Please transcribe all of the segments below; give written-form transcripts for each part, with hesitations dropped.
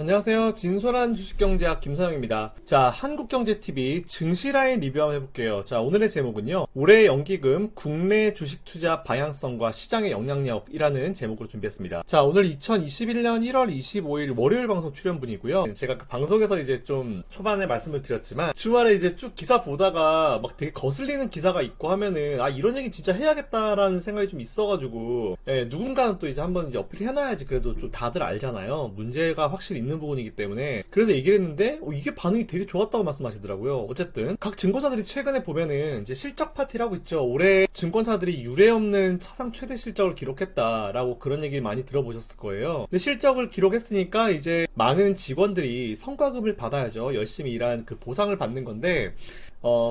안녕하세요. 진솔한 주식경제학 김서영입니다. 자, 한국경제TV 증시라인 리뷰 한번 해볼게요. 자, 오늘의 제목은요. 올해 연기금 국내 주식 투자 방향성과 시장의 영향력이라는 제목으로 준비했습니다. 자, 오늘 2021년 1월 25일 월요일 방송 출연분이고요. 제가 그 방송에서 이제 좀 초반에 말씀을 드렸지만 주말에 이제 쭉 기사 보다가 막 되게 거슬리는 기사가 있고 하면은 이런 얘기 진짜 해야겠다라는 생각이 좀 있어가지고 누군가는 또 이제 한번 이제 어필 해놔야지 그래도 좀 다들 알잖아요. 문제가 확실히 있는 부분이기 때문에. 그래서 얘기를 했는데 이게 반응이 되게 좋았다고 말씀하시더라고요. 어쨌든 각 증권사들이 최근에 보면은 이제 실적 파티라고 있죠. 올해 증권사들이 유례없는 사상 최대 실적을 기록했다라고 그런 얘기 많이 들어보셨을 거예요. 근데 실적을 기록했으니까 이제 많은 직원들이 성과급을 받아야죠. 열심히 일한 그 보상을 받는 건데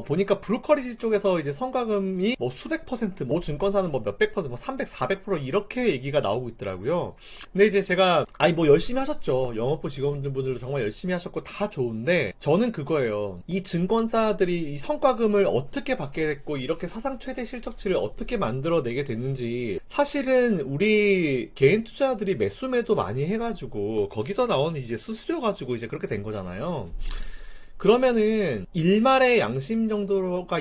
보니까 브로커리지 쪽에서 이제 성과금이 뭐 수백 퍼센트, 뭐 증권사는 뭐 몇백 퍼센트, 뭐 300, 400% 이렇게 얘기가 나오고 있더라고요. 근데 이제 제가, 뭐 열심히 하셨죠. 영업부 직원분들도 정말 열심히 하셨고 다 좋은데, 저는 그거예요. 이 증권사들이 이 성과금을 어떻게 받게 됐고, 이렇게 사상 최대 실적치를 어떻게 만들어내게 됐는지, 사실은 우리 개인 투자들이 매수 매도 많이 해가지고, 거기서 나오는 이제 수수료 가지고 이제 그렇게 된 거잖아요. 그러면은 일말의 양심 정도가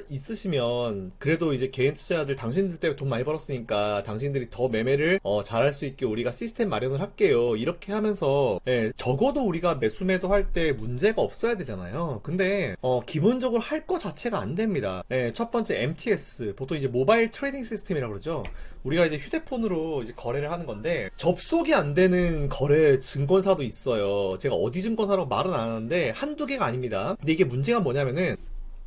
있으시면 그래도 이제 개인 투자자들 당신들 때문에 돈 많이 벌었으니까 당신들이 더 매매를 잘할 수 있게 우리가 시스템 마련을 할게요. 이렇게 하면서 적어도 우리가 매수 매도 할 때 문제가 없어야 되잖아요. 근데 기본적으로 할 거 자체가 안 됩니다. 첫 번째 MTS, 보통 이제 모바일 트레이딩 시스템이라고 그러죠. 우리가 이제 휴대폰으로 이제 거래를 하는 건데 접속이 안 되는 거래 증권사도 있어요. 제가 어디 증권사라고 말은 안 하는데 한두 개가 아닙니다. 근데 이게 문제가 뭐냐면은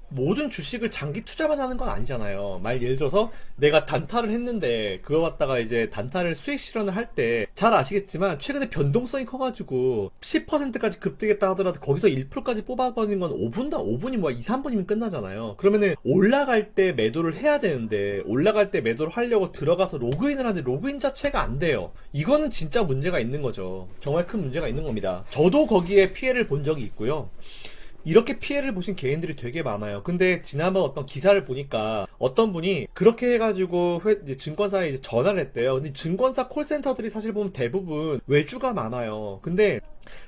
모든 주식을 장기 투자만 하는 건 아니잖아요. 예를 들어서 내가 단타를 했는데 그거 갖다가 이제 단타를 수익 실현을 할 때 잘 아시겠지만 최근에 변동성이 커가지고 10%까지 급등했다 하더라도 거기서 1%까지 뽑아버리는 건 5분이 뭐 2, 3분이면 끝나잖아요. 그러면은 올라갈 때 매도를 해야 되는데 올라갈 때 매도를 하려고 들어가서 로그인을 하는데 로그인 자체가 안 돼요. 이거는 진짜 문제가 있는 거죠. 정말 큰 문제가 있는 겁니다. 저도 거기에 피해를 본 적이 있고요. 이렇게 피해를 보신 개인들이 되게 많아요. 근데 지난번 어떤 기사를 보니까 어떤 분이 그렇게 해가지고 이제 증권사에 이제 전화를 했대요. 근데 증권사 콜센터들이 사실 보면 대부분 외주가 많아요. 근데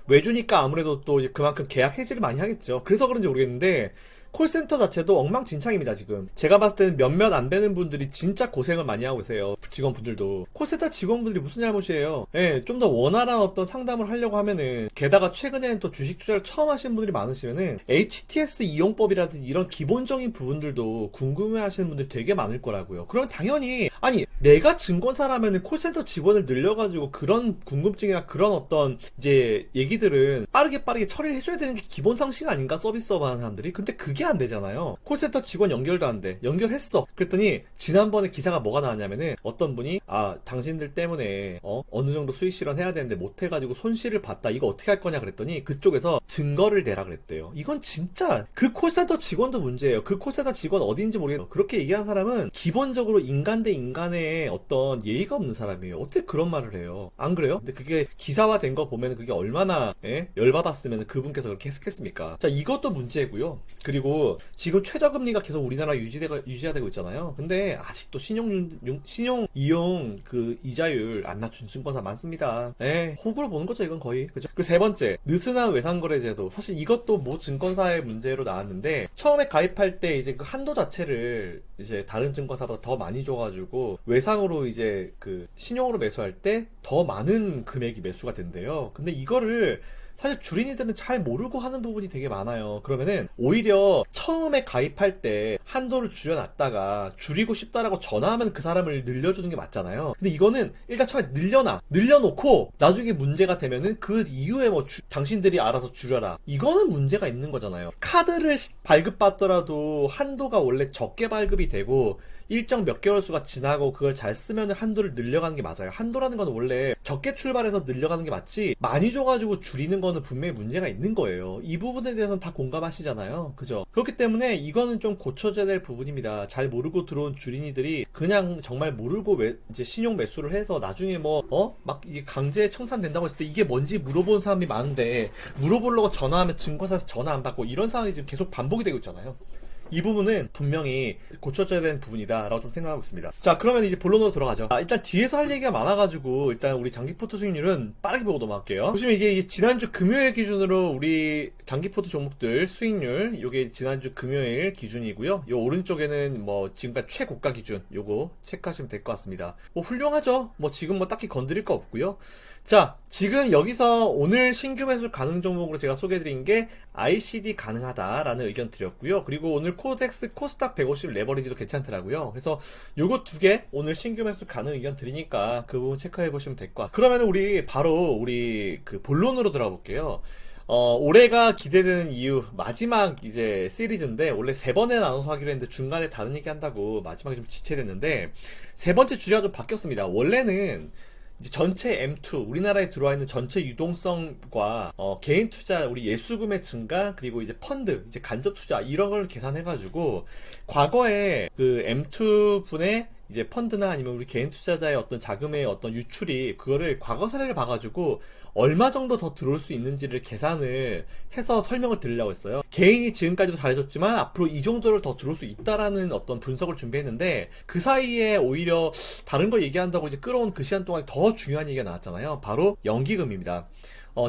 외주니까 아무래도 또 이제 그만큼 계약 해지를 많이 하겠죠. 그래서 그런지 모르겠는데 콜센터 자체도 엉망진창입니다. 지금 제가 봤을 때는 몇몇 안 되는 분들이 진짜 고생을 많이 하고 계세요. 직원분들도. 콜센터 직원분들이 무슨 잘못이에요. 좀 더 원활한 어떤 상담을 하려고 하면은, 게다가 최근에는 또 주식 투자를 처음 하시는 분들이 많으시면은 HTS 이용법이라든지 이런 기본적인 부분들도 궁금해 하시는 분들이 되게 많을 거라고요. 그럼 당연히 내가 증권사라면은 콜센터 직원을 늘려가지고 그런 궁금증이나 그런 어떤 이제 얘기들은 빠르게 처리를 해줘야 되는 게 기본 상식 아닌가? 서비스업 하는 사람들이. 근데 그게 안 되잖아요. 콜센터 직원 연결도 안 돼. 연결했어. 그랬더니 지난번에 기사가 뭐가 나왔냐면은 어떤 분이 당신들 때문에 어느 정도 수익 실현해야 되는데 못해가지고 손실을 봤다. 이거 어떻게 할 거냐 그랬더니 그쪽에서 증거를 내라 그랬대요. 이건 진짜 그 콜센터 직원도 문제예요. 그 콜센터 직원 어디인지 모르겠어요. 그렇게 얘기한 사람은 기본적으로 인간 대 인간의 어떤 예의가 없는 사람이에요. 어떻게 그런 말을 해요? 안 그래요? 근데 그게 기사화된 거 보면 그게 얼마나 열받았으면 그분께서 그렇게 했겠습니까? 자, 이것도 문제고요. 그리고 지금 최저금리가 계속 우리나라 유지가 되고 있잖아요. 근데 아직도 신용 이용 그 이자율 안 낮춘 증권사 많습니다. 호구로 보는 거죠, 이건 거의. 그죠? 그 세 번째, 느슨한 외상거래제도. 사실 이것도 모 증권사의 문제로 나왔는데, 처음에 가입할 때 이제 그 한도 자체를 이제 다른 증권사보다 더 많이 줘가지고, 외상으로 이제 그 신용으로 매수할 때 더 많은 금액이 매수가 된대요. 근데 이거를 사실 주린이들은 잘 모르고 하는 부분이 되게 많아요. 그러면은 오히려 처음에 가입할 때 한도를 줄여놨다가 줄이고 싶다라고 전화하면 그 사람을 늘려주는 게 맞잖아요. 근데 이거는 일단 처음에 늘려놓고 나중에 문제가 되면은 그 이후에 뭐 당신들이 알아서 줄여라. 이거는 문제가 있는 거잖아요. 카드를 발급받더라도 한도가 원래 적게 발급이 되고 일정 몇 개월 수가 지나고 그걸 잘 쓰면 한도를 늘려가는 게 맞아요. 한도라는 건 원래 적게 출발해서 늘려가는 게 맞지 많이 줘가지고 줄이는 거는 분명히 문제가 있는 거예요. 이 부분에 대해서는 다 공감하시잖아요. 그죠? 그렇기 때문에 이거는 좀 고쳐져야 될 부분입니다. 잘 모르고 들어온 주린이들이 그냥 정말 모르고 이제 신용 매수를 해서 나중에 막 이게 강제 청산된다고 했을 때 이게 뭔지 물어보는 사람이 많은데 물어보려고 전화하면 증권사에서 전화 안 받고 이런 상황이 지금 계속 반복이 되고 있잖아요. 이 부분은 분명히 고쳐져야 되는 부분이다 라고 좀 생각하고 있습니다. 자, 그러면 이제 본론으로 들어가죠. 일단 뒤에서 할 얘기가 많아가지고 일단 우리 장기포트 수익률은 빠르게 보고 넘어갈게요. 보시면 이게 지난주 금요일 기준으로 우리 장기포트 종목들 수익률, 요게 지난주 금요일 기준이고요. 요 오른쪽에는 뭐 지금까지 최고가 기준 요거 체크하시면 될 것 같습니다. 뭐 훌륭하죠. 뭐 지금 뭐 딱히 건드릴 거 없고요. 자, 지금 여기서 오늘 신규 매수 가능 종목으로 제가 소개해드린 게 ICD 가능하다라는 의견 드렸고요. 그리고 오늘 코덱스 코스닥 150 레버리지도 괜찮더라고요. 그래서 요거 두 개 오늘 신규 매수 가능 의견 드리니까 그 부분 체크해 보시면 될 것 같아요. 그러면 우리 바로 우리 그 본론으로 들어가 볼게요. 올해가 기대되는 이유 마지막 이제 시리즈인데 원래 세 번에 나눠서 하기로 했는데 중간에 다른 얘기 한다고 마지막에 좀 지체됐는데 세 번째 주제가 좀 바뀌었습니다. 원래는 이제 전체 M2 우리나라에 들어와 있는 전체 유동성과 개인 투자 우리 예수금의 증가 그리고 이제 펀드 이제 간접 투자 이런 걸 계산해 가지고 과거에 그 M2 분의 이제 펀드나 아니면 우리 개인 투자자의 어떤 자금의 어떤 유출이 그거를 과거 사례를 봐가지고 얼마 정도 더 들어올 수 있는지를 계산을 해서 설명을 드리려고 했어요. 개인이 지금까지도 잘해줬지만 앞으로 이 정도를 더 들어올 수 있다라는 어떤 분석을 준비했는데 그 사이에 오히려 다른 걸 얘기한다고 이제 끌어온 그 시간 동안 더 중요한 얘기가 나왔잖아요. 바로 연기금입니다.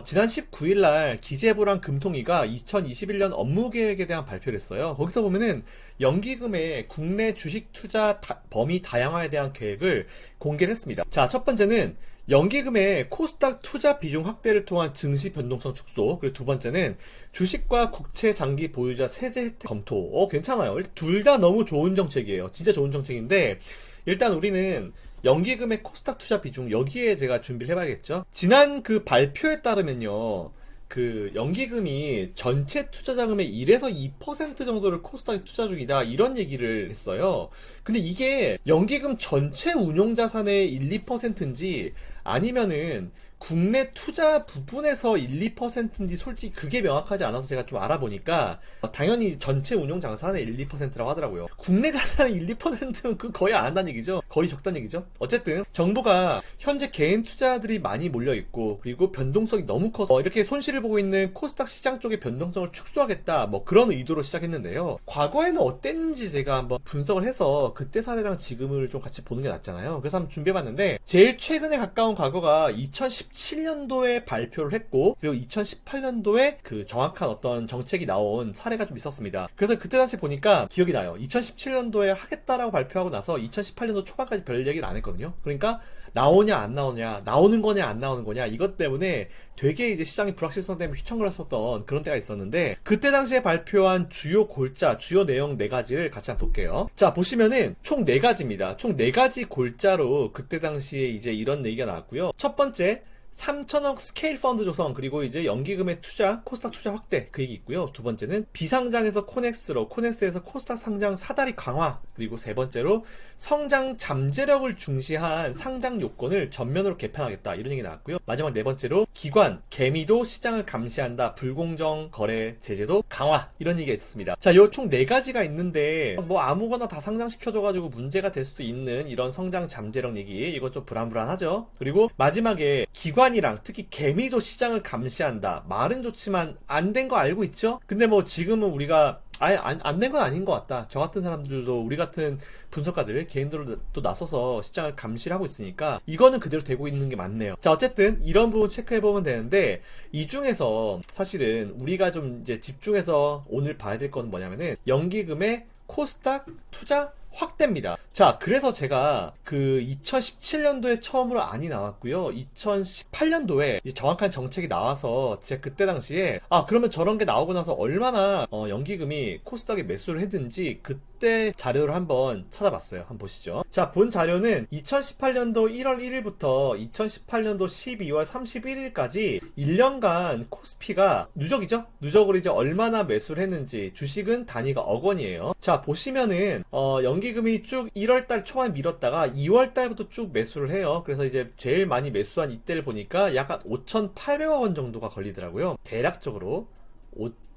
지난 19일날 기재부랑 금통위가 2021년 업무 계획에 대한 발표를 했어요. 거기서 보면은 연기금의 국내 주식 투자 범위 다양화에 대한 계획을 공개를 했습니다. 자, 첫 번째는 연기금의 코스닥 투자 비중 확대를 통한 증시 변동성 축소. 그리고 두 번째는 주식과 국채 장기 보유자 세제 혜택 검토. 괜찮아요. 둘 다 너무 좋은 정책이에요. 진짜 좋은 정책인데 일단 우리는 연기금의 코스닥 투자 비중 여기에 제가 준비를 해봐야겠죠. 지난 그 발표에 따르면요. 그 연기금이 전체 투자 자금의 1에서 2% 정도를 코스닥에 투자 중이다 이런 얘기를 했어요. 근데 이게 연기금 전체 운용 자산의 1, 2%인지 아니면은 국내 투자 부분에서 1, 2%인지 솔직히 그게 명확하지 않아서 제가 좀 알아보니까 당연히 전체 운용 자산의 1, 2%라고 하더라고요. 국내 자산의 1, 2%면 그 거의 안 한다는 얘기죠. 거의 적다는 얘기죠. 어쨌든 정부가 현재 개인 투자들이 많이 몰려있고 그리고 변동성이 너무 커서 이렇게 손실을 보고 있는 코스닥 시장 쪽의 변동성을 축소하겠다 뭐 그런 의도로 시작했는데요. 과거에는 어땠는지 제가 한번 분석을 해서 그때 사례랑 지금을 좀 같이 보는 게 낫잖아요. 그래서 한번 준비해봤는데 제일 최근에 가까운 과거가 2017년도에 발표를 했고 그리고 2018년도에 그 정확한 어떤 정책이 나온 사례가 좀 있었습니다. 그래서 그때 당시 보니까 기억이 나요. 2017년도에 하겠다라고 발표하고 나서 2018년도 초반까지 별 얘기를 안 했거든요. 그러니까 나오냐 안 나오냐 나오는 거냐 안 나오는 거냐 이것 때문에 되게 이제 시장이 불확실성 때문에 휘청을 했었던 그런 때가 있었는데 그때 당시에 발표한 주요 골자 주요 내용 4가지를 같이 한번 볼게요. 자, 보시면은 총 4가지입니다. 총 4가지 골자로 그때 당시에 이제 이런 얘기가 나왔고요. 첫 번째 3천억 스케일 펀드 조성 그리고 이제 연기금의 투자 코스닥 투자 확대 그 얘기 있고요. 두 번째는 비상장에서 코넥스로 코넥스에서 코스닥 상장 사다리 강화 그리고 세 번째로 성장 잠재력을 중시한 상장 요건을 전면으로 개편하겠다 이런 얘기 나왔고요. 마지막 네 번째로 기관 개미도 시장을 감시한다 불공정 거래 제재도 강화 이런 얘기가 있었습니다. 자, 요 총 4가지가 있는데 뭐 아무거나 다 상장시켜줘가지고 문제가 될 수 있는 이런 성장 잠재력 얘기 이거 좀 불안불안하죠. 그리고 마지막에 기관이랑 특히 개미도 시장을 감시한다 말은 좋지만 안 된 거 알고 있죠? 근데 뭐 지금은 우리가 아예 안 된 건 아닌 것 같다. 저 같은 사람들도 우리 같은 분석가들 개인들도 또 나서서 시장을 감시를 하고 있으니까 이거는 그대로 되고 있는 게 맞네요. 자, 어쨌든 이런 부분 체크해보면 되는데 이 중에서 사실은 우리가 좀 이제 집중해서 오늘 봐야 될 건 뭐냐면은 연기금의 코스닥 투자 확대입니다. 자, 그래서 제가 그 2017년도에 처음으로 안이 나왔고요. 2018년도에 정확한 정책이 나와서 제가 그때 당시에 그러면 저런 게 나오고 나서 얼마나 연기금이 코스닥에 매수를 했는지 그때 자료를 한번 찾아봤어요. 한번 보시죠. 자, 본 자료는 2018년도 1월 1일부터 2018년도 12월 31일까지 1년간 코스피가 누적이죠? 누적으로 이제 얼마나 매수를 했는지 주식은 단위가 억 원이에요. 자, 보시면은 연기금이 쭉 1월달 초반 밀었다가 2월달부터 쭉 매수를 해요. 그래서 이제 제일 많이 매수한 이때를 보니까 약 5,800억 원 정도가 걸리더라고요. 대략적으로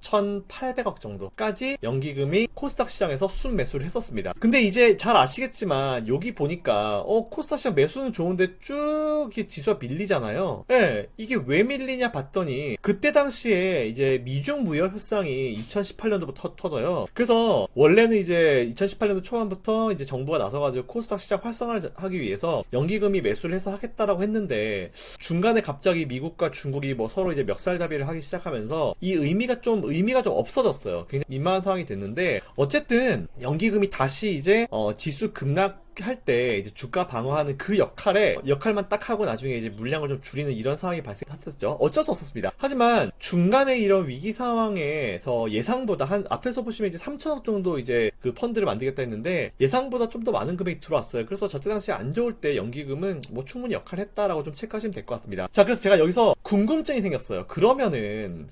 6,800억 정도까지 연기금이 코스닥 시장에서 순매수를 했었습니다. 근데 이제 잘 아시겠지만 여기 보니까 코스닥 시장 매수는 좋은데 쭉 지수가 밀리잖아요. 네, 이게 왜 밀리냐 봤더니 그때 당시에 이제 미중 무역 협상이 2018년도부터 터져요. 그래서 원래는 이제 2018년도 초반부터 이제 정부가 나서가지고 코스닥 시장 활성화를 하기 위해서 연기금이 매수를 해서 하겠다라고 했는데 중간에 갑자기 미국과 중국이 뭐 서로 이제 멱살잡이를 하기 시작하면서 이 의미가 좀 없어졌어요. 굉장히 민망한 상황이 됐는데 어쨌든 연기금이 다시 이제 지수 급락 할 때 이제 주가 방어하는 그 역할만 딱 하고 나중에 이제 물량을 좀 줄이는 이런 상황이 발생했었죠. 어쩔 수 없었습니다. 하지만 중간에 이런 위기 상황에서 예상보다 앞에서 보시면 이제 3천억 정도 이제 그 펀드를 만들겠다 했는데 예상보다 좀 더 많은 금액이 들어왔어요. 그래서 저때 당시 안 좋을 때 연기금은 뭐 충분히 역할을 했다라고 좀 체크하시면 될 것 같습니다. 자, 그래서 제가 여기서 궁금증이 생겼어요. 그러면은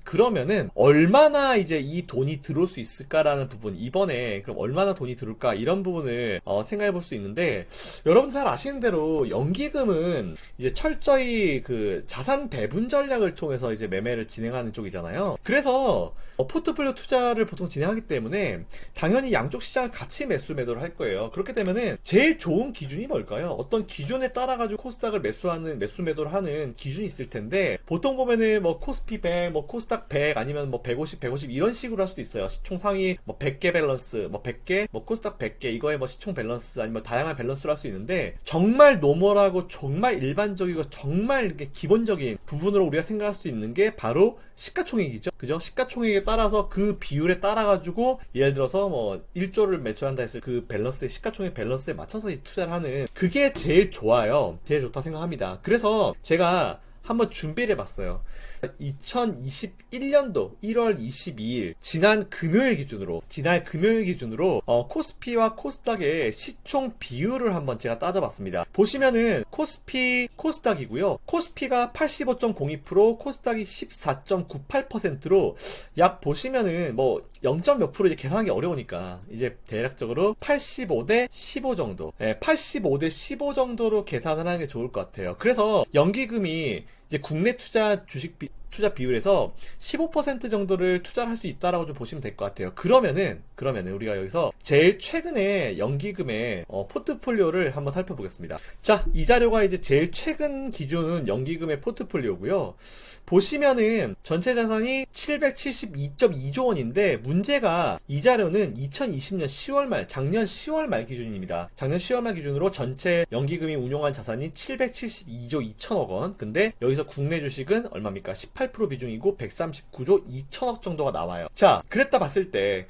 얼마나 이제 이 돈이 들어올 수 있을까라는 부분, 이번에 그럼 얼마나 돈이 들어올까 이런 부분을 생각해 볼 수 있는데, 여러분 잘 아시는 대로 연기금은 이제 철저히 그 자산 배분 전략을 통해서 이제 매매를 진행하는 쪽이잖아요. 그래서 포트폴리오 투자를 보통 진행하기 때문에 당연히 양쪽 시장을 같이 매도를 할 거예요. 그렇게 되면은 제일 좋은 기준이 뭘까요? 어떤 기준에 따라 가지고 코스닥을 매도를 하는 기준이 있을 텐데, 보통 보면은 뭐 코스피 100, 뭐 코스닥 100 아니면 뭐 150 이런 식으로 할 수도 있어요. 시총 상위 뭐 100개 밸런스, 뭐 100개, 뭐 코스닥 100개 이거에 뭐 시총 밸런스 아니면 다양한 밸런스를 할 수 있는데, 정말 노멀하고 정말 일반적이고 정말 이렇게 기본적인 부분으로 우리가 생각할 수 있는 게 바로 시가총액이죠. 그죠? 시가총액에 따라서 그 비율에 따라 가지고 예를 들어서 뭐 1조를 매출한다 했을 그 밸런스의 시가총액 밸런스에 맞춰서 투자를 하는 그게 제일 좋아요. 제일 좋다 생각합니다. 그래서 제가 한번 준비를 해봤어요. 2021년도 1월 22일 지난 금요일 기준으로 코스피와 코스닥의 시총 비율을 한번 제가 따져봤습니다. 보시면은 코스닥이고요. 코스피가 85.02%, 코스닥이 14.98%로 약 보시면은 뭐 0. 몇 프로 이제 계산하기 어려우니까 이제 대략적으로 85대 15 정도, 85대 15 정도로 계산을 하는 게 좋을 것 같아요. 그래서 연기금이 이제 국내 투자 비율에서 15% 정도를 투자를 할 수 있다라고 좀 보시면 될 것 같아요. 그러면은 우리가 여기서 제일 최근에 연기금의 포트폴리오를 한번 살펴보겠습니다. 자, 이 자료가 이제 제일 최근 기준은 연기금의 포트폴리오고요. 보시면은 전체 자산이 772.2조 원인데, 문제가 이 자료는 2020년 10월 말, 작년 10월 말 기준입니다. 작년 10월 말 기준으로 전체 연기금이 운용한 자산이 772조 2천억 원. 근데 여기서 국내 주식은 얼마입니까? 18% 비중이고 139조 2천억 정도가 나와요. 자, 그랬다 봤을 때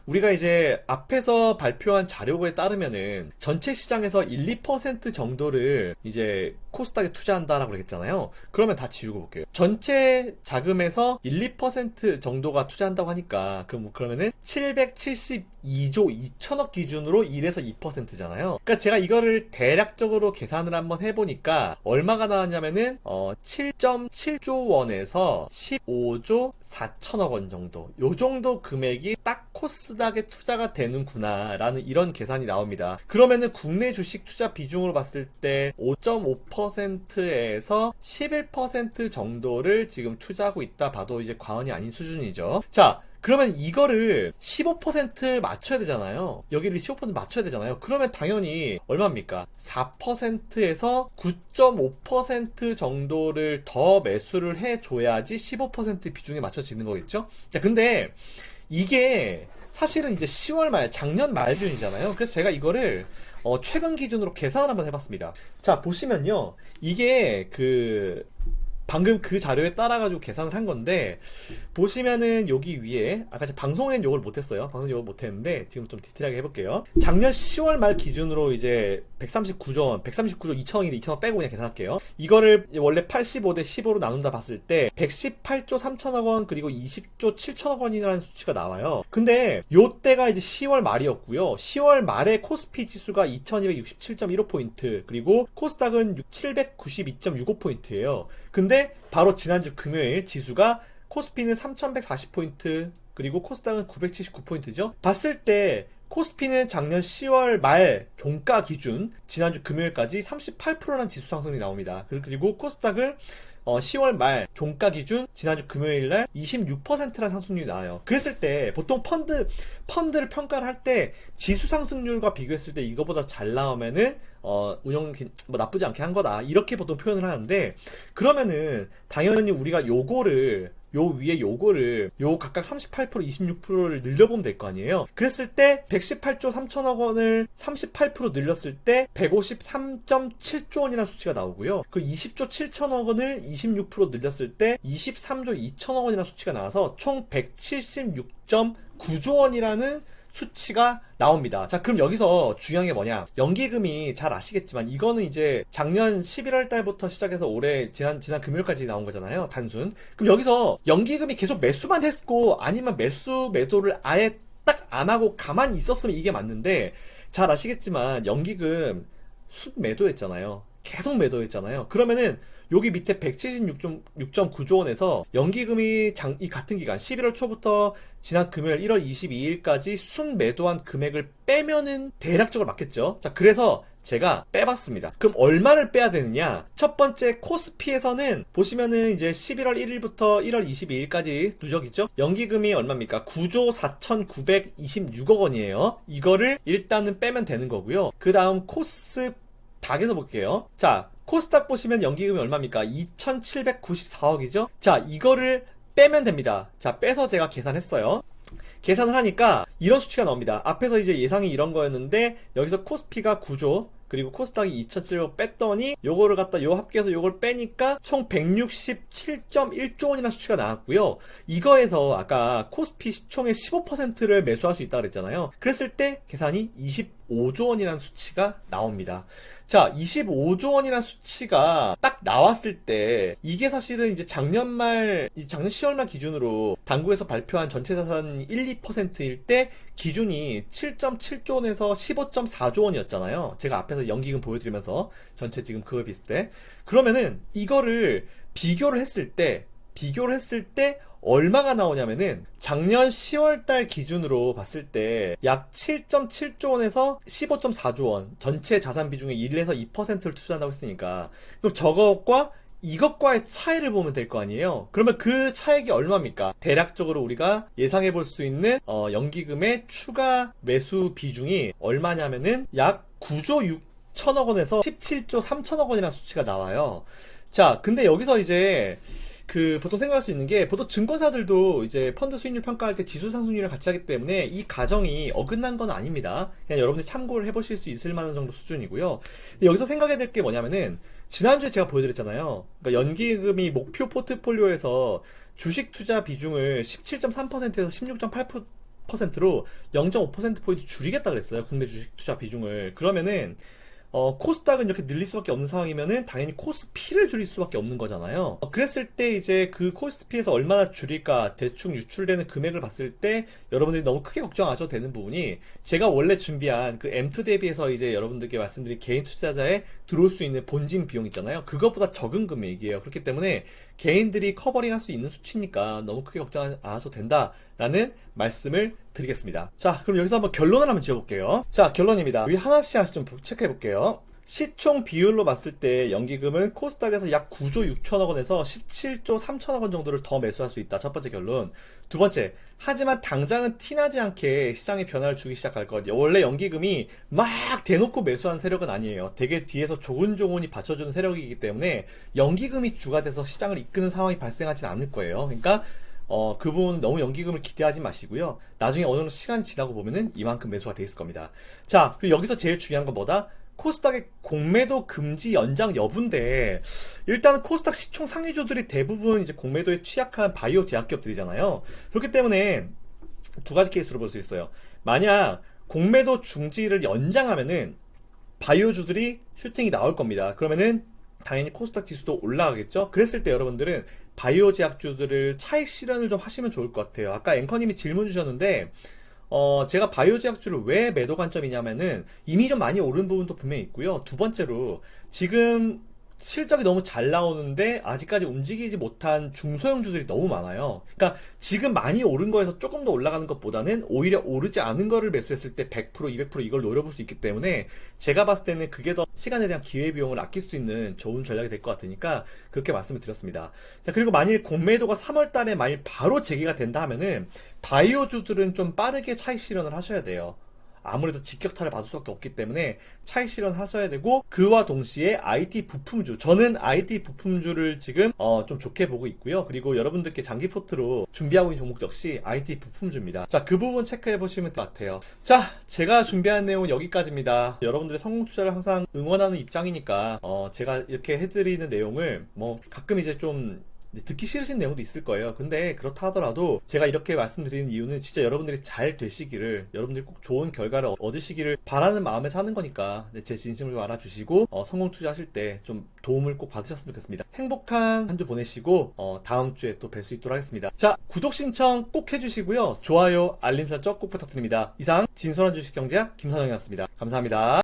우리가 이제 앞에서 발표한 자료에 따르면은 전체 시장에서 1~2% 정도를 이제 코스닥에 투자한다라고 그랬잖아요. 그러면 다 지우고 볼게요. 전체 자금에서 1~2% 정도가 투자한다고 하니까 그러면은 772조 2천억 기준으로 1에서 2%잖아요. 그러니까 제가 이거를 대략적으로 계산을 한번 해보니까 얼마가 나왔냐면은 7.7조 원에서 15조 4천억 원 정도, 요 정도 금액이 딱 코스닥에 투자가 되는구나 라는 이런 계산이 나옵니다. 그러면은 국내 주식 투자 비중으로 봤을 때 5.5%에서 11% 정도를 지금 투자하고 있다 봐도 이제 과언이 아닌 수준이죠. 자, 그러면 이거를 15% 맞춰야 되잖아요. 여기를 15% 맞춰야 되잖아요. 그러면 당연히 얼마입니까? 4%에서 9.5% 정도를 더 매수를 해줘야지 15% 비중에 맞춰지는 거겠죠? 자, 근데 이게 사실은 이제 10월 말, 작년 말 기준이잖아요. 그래서 제가 이거를 최근 기준으로 계산을 한번 해봤습니다. 자, 보시면요. 이게 방금 그 자료에 따라가지고 계산을 한 건데, 보시면은 여기 위에, 아까 제가 방송엔 요걸 못했어요. 방송 요걸 못했는데, 지금 좀 디테일하게 해볼게요. 작년 10월 말 기준으로 이제 139조 2천억인데 2천억 빼고 그냥 계산할게요. 이거를 원래 85대 15로 나눈다 봤을 때 118조 3천억 원 그리고 20조 7천억 원이라는 수치가 나와요. 근데 요때가 이제 10월 말이었고요. 10월 말에 코스피 지수가 2267.15포인트, 그리고 코스닥은 792.65포인트예요. 근데 바로 지난주 금요일 지수가 코스피는 3140포인트, 그리고 코스닥은 979포인트죠. 봤을 때 코스피는 작년 10월 말 종가 기준 지난주 금요일까지 38%라는 지수 상승이 나옵니다. 그리고 코스닥은 10월 말 종가 기준 지난주 금요일 날 26%라는 상승률이 나와요. 그랬을 때 보통 펀드를 평가를 할 때 지수 상승률과 비교했을 때 이거보다 잘 나오면은 운영 뭐 나쁘지 않게 한 거다, 이렇게 보통 표현을 하는데, 그러면은 당연히 우리가 요거를 요 위에 요거를 요 각각 38% 26%를 늘려보면 될 거 아니에요. 그랬을 때 118조 3천억 원을 38% 늘렸을 때 153.7조 원이라는 수치가 나오고요. 그 20조 7천억 원을 26% 늘렸을 때 23조 2천억 원이라는 수치가 나와서 총 176.9조 원이라는 수치가 나옵니다. 자, 그럼 여기서 중요한 게 뭐냐? 연기금이 잘 아시겠지만 이거는 이제 작년 11월 달부터 시작해서 올해 지난 금요일까지 나온 거잖아요. 단순. 그럼 여기서 연기금이 계속 매수만 했고 아니면 매도를 아예 딱 안 하고 가만히 있었으면 이게 맞는데, 잘 아시겠지만 연기금 순매도했잖아요. 계속 매도했잖아요. 그러면은 여기 밑에 176.9조 원에서 연기금이 이 같은 기간 11월 초부터 지난 금요일 1월 22일까지 순매도한 금액을 빼면은 대략적으로 맞겠죠. 자, 그래서 제가 빼봤습니다. 그럼 얼마를 빼야 되느냐? 첫 번째 코스피에서는 보시면은 이제 11월 1일부터 1월 22일까지 누적이죠? 연기금이 얼마입니까? 9조 4,926억 원이에요. 이거를 일단은 빼면 되는 거고요. 그 다음 코스닥에서 볼게요. 자, 코스닥 보시면 연기금이 얼마입니까? 2,794억이죠? 자, 이거를 빼면 됩니다. 자, 빼서 제가 계산했어요. 계산을 하니까 이런 수치가 나옵니다. 앞에서 이제 예상이 이런 거였는데 여기서 코스피가 9조 그리고 코스닥이 2,700억 뺐더니 요거를 갖다 요 합계해서 요걸 빼니까 총 167.1조 원이라는 수치가 나왔고요. 이거에서 아까 코스피 시총의 15%를 매수할 수 있다고 그랬잖아요. 그랬을 때 계산이 25조 원이라는 수치가 나옵니다. 자, 25조 원이라는 수치가 딱 나왔을 때 이게 사실은 이제 작년 10월 말 기준으로 당국에서 발표한 전체 자산 1, 2%일 때 기준이 7.7조 원에서 15.4조 원이었잖아요. 제가 앞에서 연기금 보여드리면서 전체 지금 그거 비슷해. 그러면은 이거를 비교를 했을 때 얼마가 나오냐면은 작년 10월달 기준으로 봤을 때 약 7.7조 원에서 15.4조 원, 전체 자산 비중의 1에서 2%를 투자한다고 했으니까 그럼 저것과 이것과의 차이를 보면 될 거 아니에요. 그러면 그 차액이 얼마입니까? 대략적으로 우리가 예상해 볼 수 있는 연기금의 추가 매수 비중이 얼마냐면은 약 9조 6천억 원에서 17조 3천억 원이라는 수치가 나와요. 자, 근데 여기서 이제 보통 생각할 수 있는 게, 보통 증권사들도 이제 펀드 수익률 평가할 때 지수 상승률을 같이 하기 때문에 이 가정이 어긋난 건 아닙니다. 그냥 여러분들이 참고를 해보실 수 있을 만한 정도 수준이고요. 여기서 생각해야 될 게 뭐냐면은, 지난주에 제가 보여드렸잖아요. 그러니까 연기금이 목표 포트폴리오에서 주식 투자 비중을 17.3%에서 16.8%로 0.5%포인트 줄이겠다 그랬어요. 국내 주식 투자 비중을. 그러면은 코스닥은 이렇게 늘릴 수밖에 없는 상황이면은 당연히 코스피를 줄일 수밖에 없는 거잖아요. 그랬을 때 이제 그 코스피에서 얼마나 줄일까 대충 유출되는 금액을 봤을 때 여러분들이 너무 크게 걱정 안 하셔도 되는 부분이, 제가 원래 준비한 그 M2 대비해서 이제 여러분들께 말씀드린 개인 투자자에 들어올 수 있는 본진 비용 있잖아요. 그것보다 적은 금액이에요. 그렇기 때문에 개인들이 커버링 할 수 있는 수치니까 너무 크게 걱정 안 하셔도 된다라는 말씀을 드리겠습니다. 자, 그럼 여기서 한번 결론을 한번 지어볼게요. 자, 결론입니다. 여기 하나씩 좀 체크해 볼게요. 시총 비율로 봤을 때 연기금은 코스닥에서 약 9조 6천억 원에서 17조 3천억 원 정도를 더 매수할 수 있다. 첫 번째 결론. 두 번째, 하지만 당장은 티나지 않게 시장의 변화를 주기 시작할 것. 원래 연기금이 막 대놓고 매수한 세력은 아니에요. 되게 뒤에서 조곤조곤히 받쳐주는 세력이기 때문에 연기금이 주가 돼서 시장을 이끄는 상황이 발생하진 않을 거예요. 그러니까 그 부분 너무 연기금을 기대하지 마시고요. 나중에 어느 정도 시간이 지나고 보면은 이만큼 매수가 돼 있을 겁니다. 자, 그리고 여기서 제일 중요한 건 뭐다? 코스닥의 공매도 금지 연장 여부인데, 일단은 코스닥 시총 상위주들이 대부분 이제 공매도에 취약한 바이오 제약기업들이잖아요. 그렇기 때문에 두 가지 케이스로 볼 수 있어요. 만약 공매도 중지를 연장하면은 바이오주들이 슈팅이 나올 겁니다. 그러면은 당연히 코스닥 지수도 올라가겠죠. 그랬을 때 여러분들은 바이오 제약주들을 차익 실현을 좀 하시면 좋을 것 같아요. 아까 앵커님이 질문 주셨는데 제가 바이오 제약주를 왜 매도 관점이냐면은 이미 좀 많이 오른 부분도 분명히 있고요. 두 번째로 지금 실적이 너무 잘 나오는데 아직까지 움직이지 못한 중소형주들이 너무 많아요. 그러니까 지금 많이 오른 거에서 조금 더 올라가는 것보다는 오히려 오르지 않은 거를 매수했을 때 100%, 200% 이걸 노려볼 수 있기 때문에 제가 봤을 때는 그게 더 시간에 대한 기회비용을 아낄 수 있는 좋은 전략이 될 것 같으니까 그렇게 말씀을 드렸습니다. 자, 그리고 만일 공매도가 3월 달에 만일 바로 재개가 된다 하면은 바이오주들은 좀 빠르게 차익 실현을 하셔야 돼요. 아무래도 직격탄을 받을 수밖에 없기 때문에 차익 실현하셔야 되고, 그와 동시에 IT 부품주, 저는 IT 부품주를 지금 좀 좋게 보고 있고요. 그리고 여러분들께 장기 포트로 준비하고 있는 종목 역시 IT 부품주입니다. 자, 그 부분 체크해 보시면 될 것 같아요. 자, 제가 준비한 내용은 여기까지입니다. 여러분들의 성공 투자를 항상 응원하는 입장이니까 제가 이렇게 해드리는 내용을 뭐 가끔 이제 좀 듣기 싫으신 내용도 있을 거예요. 근데 그렇다 하더라도 제가 이렇게 말씀드리는 이유는 진짜 여러분들이 잘 되시기를, 여러분들이 꼭 좋은 결과를 얻으시기를 바라는 마음에서 하는 거니까 제 진심을 좀 알아주시고 성공 투자하실 때 좀 도움을 꼭 받으셨으면 좋겠습니다. 행복한 한 주 보내시고 다음 주에 또 뵐 수 있도록 하겠습니다. 자, 구독 신청 꼭 해주시고요. 좋아요, 알림 설정 꼭 부탁드립니다. 이상 진솔한 주식경제학 김선영이었습니다. 감사합니다.